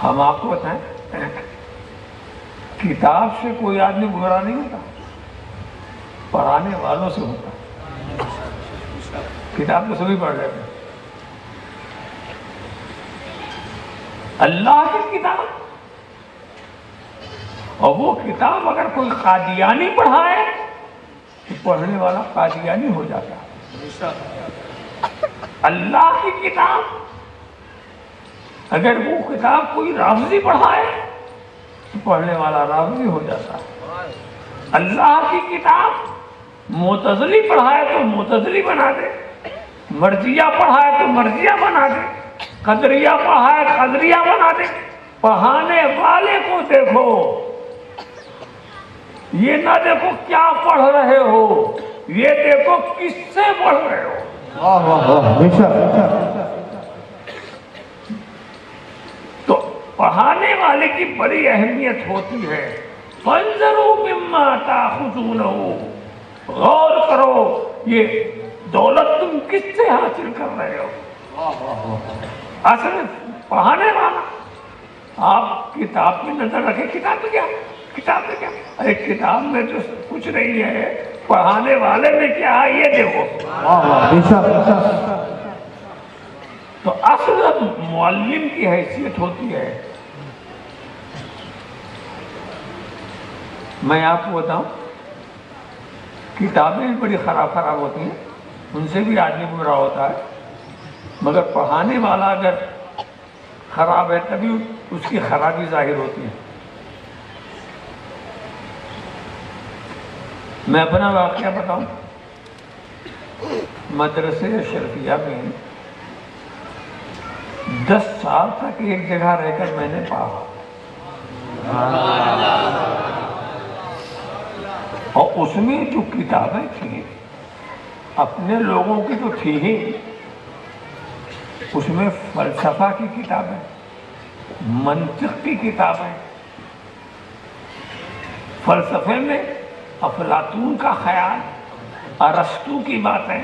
ہم آپ کو بتائیں کتاب سے کوئی آدمی گمراہ نہیں ہوتا، پڑھانے والوں سے ہوتا۔ کتاب تو سبھی پڑھ لیتے ہیں، اللہ کی کتاب، اور وہ کتاب اگر کوئی قادیانی پڑھائے تو پڑھنے والا قادیانی ہو جاتا ہے۔ اللہ کی کتاب اگر وہ کتاب کوئی رافضی پڑھائے تو پڑھنے والا رافضی ہو جاتا ہے۔ اللہ کی کتاب معتزلی پڑھائے تو معتزلی بنا دے، مرجیہ پڑھائے تو مرجیہ بنا دے، قدریہ پڑھائے قدریہ بنا دے۔ پڑھانے والے کو دیکھو، یہ نہ دیکھو کیا پڑھ رہے ہو، یہ دیکھو کس سے پڑھ رہے ہو۔ تو پڑھانے والے کی بڑی اہمیت ہوتی ہے۔ فَانظُرُوا مِمَّا تَأْخُذُونَهُ، غور کرو یہ دولت تم کس سے حاصل کر رہے ہو۔ اصل پڑھانے والا، آپ کتاب میں نظر رکھیں، کتاب میں کیا، کتاب میں کیا، ارے کتاب میں تو کچھ نہیں ہے، پڑھانے والے میں کیا ہے یہ دیکھو۔ تو اصل معلم کی حیثیت ہوتی ہے۔ میں آپ کو بتاؤں، کتابیں بھی بڑی خراب ہوتی ہیں، ان سے بھی آدمی گمراہ ہوتا ہے، مگر پڑھانے والا اگر خراب ہے تبھی اس کی خرابی ظاہر ہوتی ہے۔ میں اپنا واقعہ بتاؤں، مدرسے اشرفیہ میں 10 سال تک ایک جگہ رہ کر میں نے پڑھا، اور اس میں جو کتابیں تھیں اپنے لوگوں کی تو تھی ہی، اس میں فلسفہ کی کتابیں، منطق کی کتابیں، فلسفے میں افلاطون کا خیال، ارسطو کی باتیں،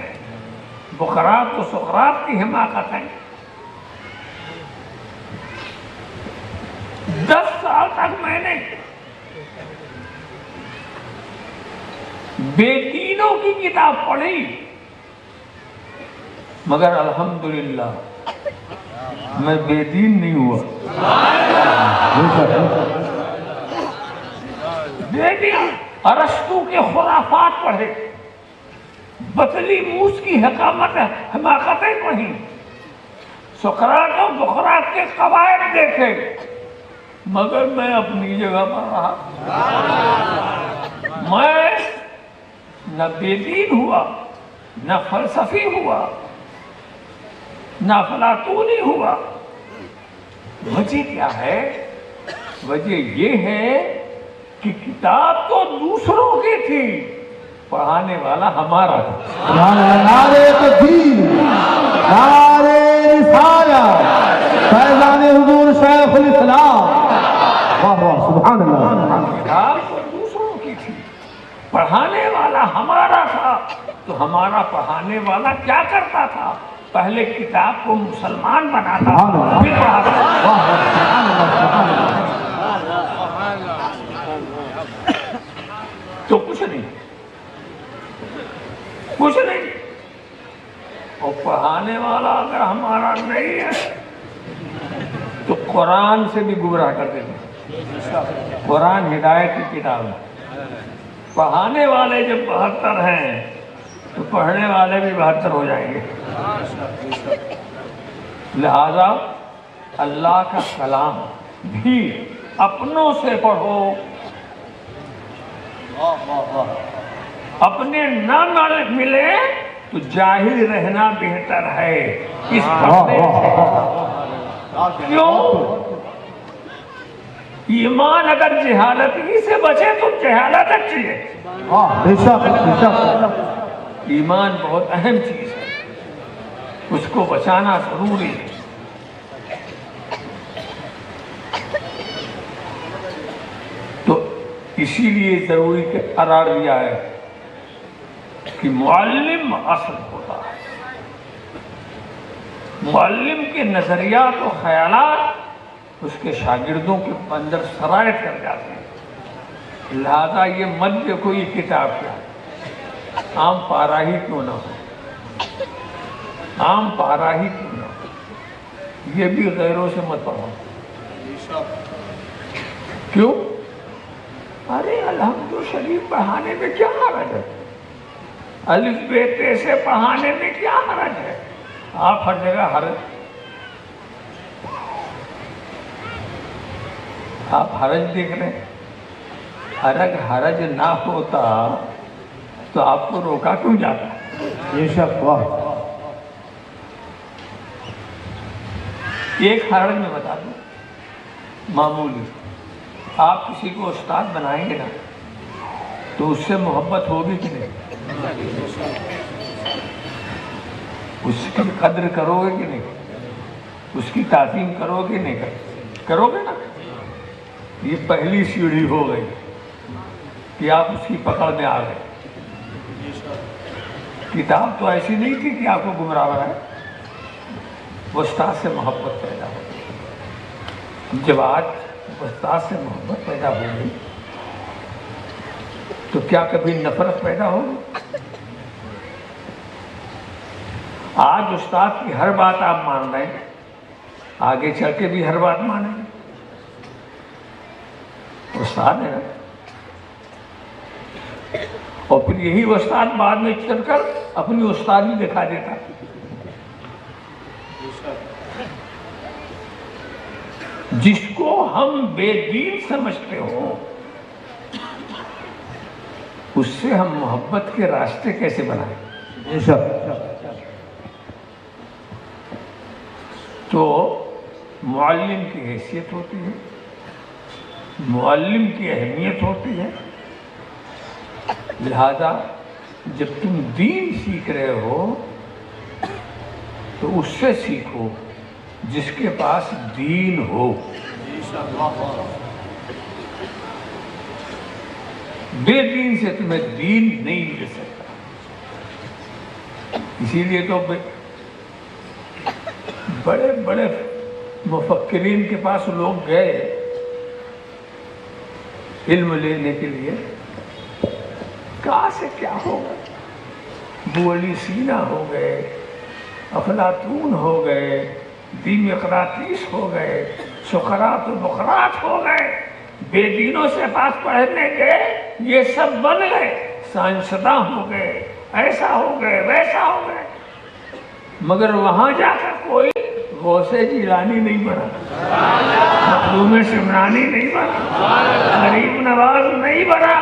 بقراط و سقراط کی حماقتیں۔ 10 سال تک میں نے بے دینوں کی کتاب پڑھی، مگر الحمدللہ میں بے دین نہیں ہوا۔ بے دین، ارسطو کے خرافات پڑھے، بطلی موس کی حماقتیں پڑھی، سقراط و بقراط کے قواعد دیکھے، مگر میں اپنی جگہ پر رہا۔ میں نہ بے دین ہوا، نہ فلسفی ہوا، نہ افلاطونی ہوا۔ وجہ کیا ہے؟ وجہ یہ ہے کہ کتاب تو دوسروں کی تھی، پڑھانے والا ہمارا تھا۔ نعرہ تکبیر، نعرہ رسالت، فیضان حضور شیخ الاسلام، واہ واہ سبحان اللہ۔ کتاب تو دوسروں کی تھی، پڑھانے والا ہمارا تھا۔ تو ہمارا پڑھانے والا کیا کرتا تھا؟ پہلے کتاب کو مسلمان بناتا تھا، پھر پڑھاتا تھا۔ تو کچھ نہیں، کچھ نہیں۔ اور پڑھانے والا اگر ہمارا نہیں ہے تو قرآن سے بھی گمراہ کر دیتے۔ قرآن ہدایت کی کتاب ہے، پڑھانے والے جب 72 ہیں تو پڑھنے والے بھی 72 ہو جائیں گے۔ لہذا اللہ کا کلام بھی اپنوں سے پڑھو، اپنے نہ ملے تو جاہل رہنا بہتر ہے اس پڑھنے سے۔ کیوں؟ ایمان اگر جہالت ہی سے بچے تو جہالت اچھی ہے۔ ایمان بہت اہم چیز ہے، اس کو بچانا ضروری ہے۔ تو اسی لیے ضروری کہ قرار دیا ہے کہ معلم اصل ہوتا ہے۔ معلم کے نظریات و خیالات اس کے شاگردوں کے اندر سرایت کر جاتے ہیں۔ لہذا یہ مت دیکھو یہ کتاب کیا ہے، عام پارا ہی کیوں نہ ہو، عام پارا ہی کیوں نہ ہو، یہ بھی غیروں سے مت پڑھو۔ کیوں؟ ارے الحمد شریف پڑھانے میں کیا حرج ہے؟ الف ب ت سے پڑھانے میں کیا حرج ہے؟ آپ ہر جگہ حرج، آپ حرج دیکھ رہے ہیں۔ اگر حرج نہ ہوتا تو آپ کو روکا کیوں جاتا؟ بے شک، واہ، ایک حرج میں بتا دوں معمولی، آپ کسی کو استاد بنائیں گے نا تو اس سے محبت ہوگی کہ نہیں؟ اس کی قدر کرو گے کہ نہیں؟ اس کی تعظیم کرو گے نہیں؟ کرو گے نا؟ یہ پہلی سیڑھی ہو گئی کہ آپ اس کی پکڑ میں آ گئے۔ کتاب تو ایسی نہیں تھی کہ آپ کو گمراہ بنائے، وہ استاد سے محبت پیدا ہو۔ جب آج استاد سے محبت پیدا ہوگی تو کیا کبھی نفرت پیدا ہوگی؟ آج استاد کی ہر بات آپ مان رہے ہیں، آگے چل کے بھی ہر بات مانیں گے، استاد ہے نا۔ اور پھر یہی استاد بعد میں چل کر اپنی استادی دکھا دیتا۔ جس کو ہم بے دین سمجھتے ہو اس سے ہم محبت کے راستے کیسے بنائیں؟ بے شک، تو معلم کی حیثیت ہوتی ہے، معلم کی اہمیت ہوتی ہے۔ لہذا جب تم دین سیکھ رہے ہو تو اس سے سیکھو جس کے پاس دین ہو۔ بے دین سے تمہیں دین نہیں مل سکتا۔ اسی لیے تو بڑے بڑے مفکرین کے پاس لوگ گئے علم لینے کے لیے، کہاں سے کیا ہوگا، بولی سینا ہو گئے، افلاطون ہو گئے، دیمقراطیس ہو گئے، سقراط و بقراط ہو گئے، بے دینوں سے پاس پڑھنے گئے، یہ سب بن گئے، سائنسداں ہو گئے، ایسا ہو گئے ویسا ہو گئے، مگر وہاں جا کر کوئی غوث جیلانی نہیں بنا، مخدوم شمرانی نہیں بنا، غریب نواز نہیں بنا۔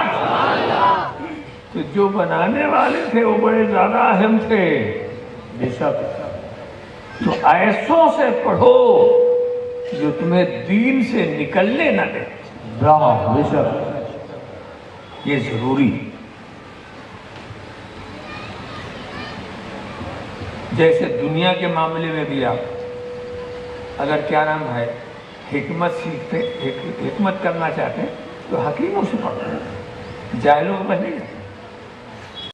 تو جو بنانے والے تھے وہ بڑے زیادہ اہم تھے۔ بے شک، تو ایسوں سے پڑھو جو تمہیں دین سے نکلنے نہ دے، واہ، بے شک، یہ ضروری ہے۔ جیسے دنیا کے معاملے میں بھی آپ اگر کیا نام ہے حکمت سیکھتے، حکمت کرنا چاہتے ہیں تو حکیموں سے پڑھو، جاہلوں کو نہیں۔